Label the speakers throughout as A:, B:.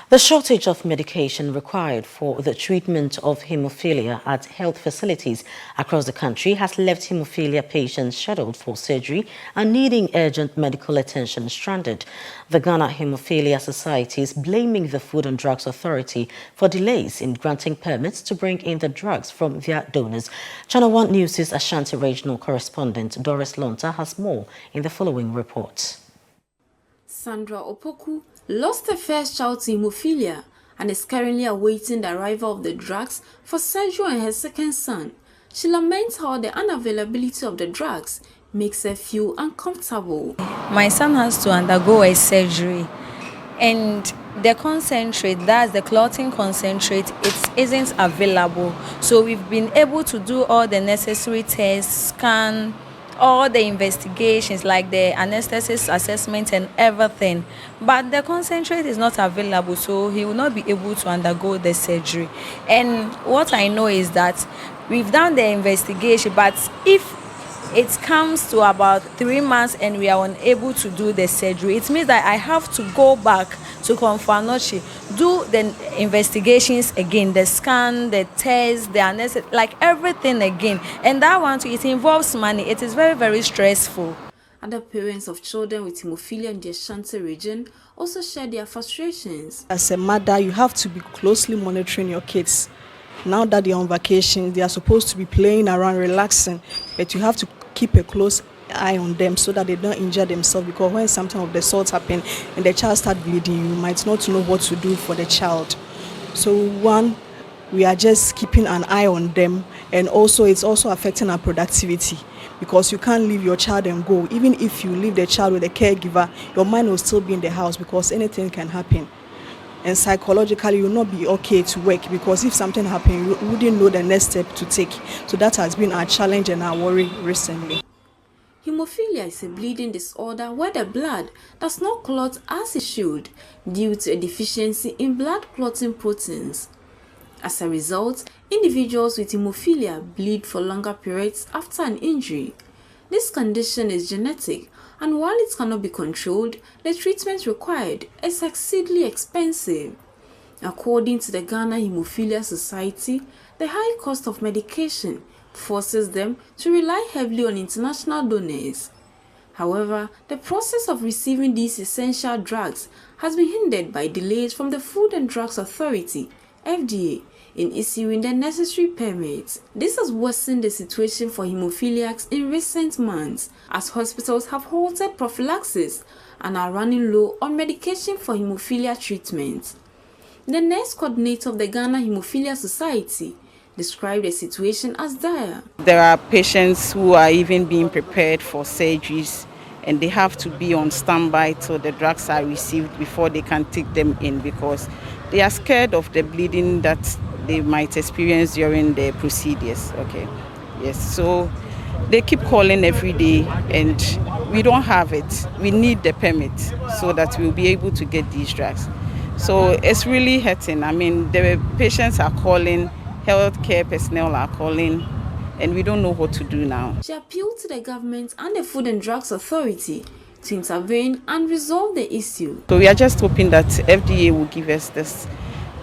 A: The shortage of medication required for the treatment of hemophilia at health facilities across the country has left hemophilia patients scheduled for surgery and needing urgent medical attention stranded. The Ghana Hemophilia Society is blaming the Food and Drugs Authority for delays in granting permits to bring in the drugs from their donors. ChannelOne News' Ashanti regional correspondent Doris Lonta has more in the following report.
B: Sandra Opoku lost her first child to hemophilia and is currently awaiting the arrival of the drugs for surgery on her second son. She laments how the unavailability of the drugs makes her feel uncomfortable.
C: My son has to undergo a surgery, and the concentrate, that's the clotting concentrate, it isn't available. So we've been able to do all the necessary tests, scan, all the investigations like the anesthesis assessment and everything, but the concentrate is not available, so he will not be able to undergo the surgery. And what I know is that we've done the investigation, but if it comes to about 3 months and we are unable to do the surgery, it means that I have to go back to Konfanochi, do the investigations again, the scan, the test, the analysis, like everything again. And that one too, it involves money. It is very, very stressful.
B: Other parents of children with hemophilia in the Ashanti region also share their frustrations.
D: As a mother, you have to be closely monitoring your kids. Now that they're on vacation, they are supposed to be playing around, relaxing, but you have to keep a close eye on them so that they don't injure themselves, because when something of the sort happens and the child starts bleeding, you might not know what to do for the child. So one, we are just keeping an eye on them, and also it's also affecting our productivity, because you can't leave your child and go. Even if you leave the child with a caregiver, your mind will still be in the house because anything can happen. And psychologically, you will not be okay to work, because if something happens, you wouldn't know the next step to take. So that has been our challenge and our worry recently.
B: Hemophilia is a bleeding disorder where the blood does not clot as it should due to a deficiency in blood clotting proteins. As a result, individuals with hemophilia bleed for longer periods after an injury. This condition is genetic, and while it cannot be controlled, the treatment required is exceedingly expensive. According to the Ghana Hemophilia Society, the high cost of medication forces them to rely heavily on international donors. However, the process of receiving these essential drugs has been hindered by delays from the Food and Drugs Authority, FDA, in issuing the necessary permits. This has worsened the situation for hemophiliacs in recent months, as hospitals have halted prophylaxis and are running low on medication for hemophilia treatment. The nurse coordinator of the Ghana Hemophilia Society described the situation as dire.
E: There are patients who are even being prepared for surgeries, and they have to be on standby till the drugs are received before they can take them in, because they are scared of the bleeding that they might experience during the procedures. Okay, yes, so they keep calling every day, and we don't have it. We need the permit so that we'll be able to get these drugs. So it's really hurting. I mean, the patients are calling, healthcare personnel are calling, and we don't know what to do now.
B: She appealed to the government and the Food and Drugs Authority to intervene and resolve the issue.
E: So we are just hoping that FDA will give us this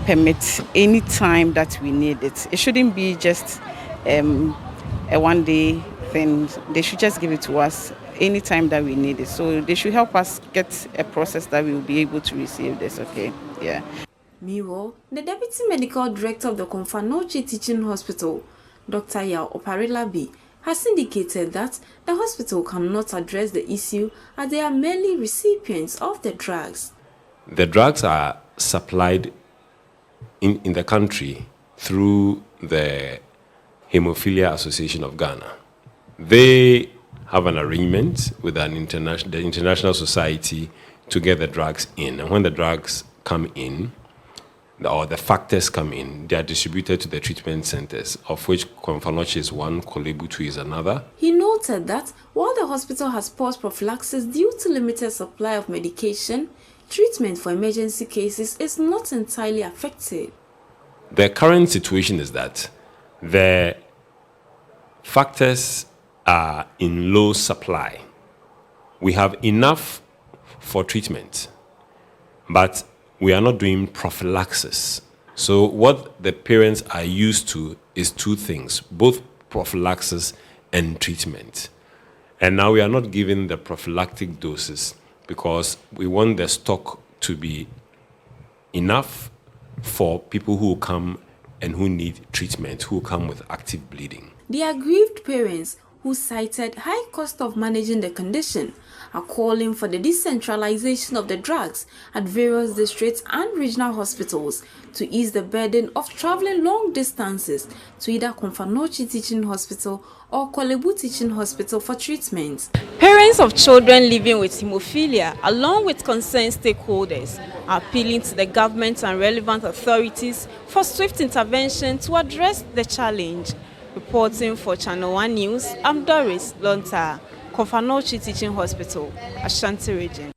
E: permit any time that we need it. It shouldn't be just a one-day thing. They should just give it to us any time that we need it. So they should help us get a process that we will be able to receive this. Okay, yeah.
B: Meanwhile, the Deputy Medical Director of the Konfanochi Teaching Hospital, Dr. Yao Oparilabi, has indicated that the hospital cannot address the issue as they are merely recipients of the drugs.
F: The drugs are supplied in the country through the Hemophilia Association of Ghana. They have an arrangement with the international society to get the drugs in. And when the drugs come in, or the factors come in, they are distributed to the treatment centers, of which Konfanochi is one, Kolebutu is another.
B: He noted that while the hospital has paused prophylaxis due to limited supply of medication, treatment for emergency cases is not entirely affected.
F: The current situation is that the factors are in low supply. We have enough for treatment, but we are not doing prophylaxis. So what the parents are used to is two things, both prophylaxis and treatment. And now we are not giving the prophylactic doses because we want the stock to be enough for people who come and who need treatment, who come with active bleeding.
B: The aggrieved parents, who cited high cost of managing the condition, are calling for the decentralization of the drugs at various districts and regional hospitals to ease the burden of traveling long distances to either Konfanochi Teaching Hospital or Kolebu Teaching Hospital for treatment.
G: Parents of children living with hemophilia, along with concerned stakeholders, are appealing to the government and relevant authorities for swift intervention to address the challenge. Reporting for ChannelOne News, I'm Doris Lonta, Konfanochi Teaching Hospital, Ashanti Region.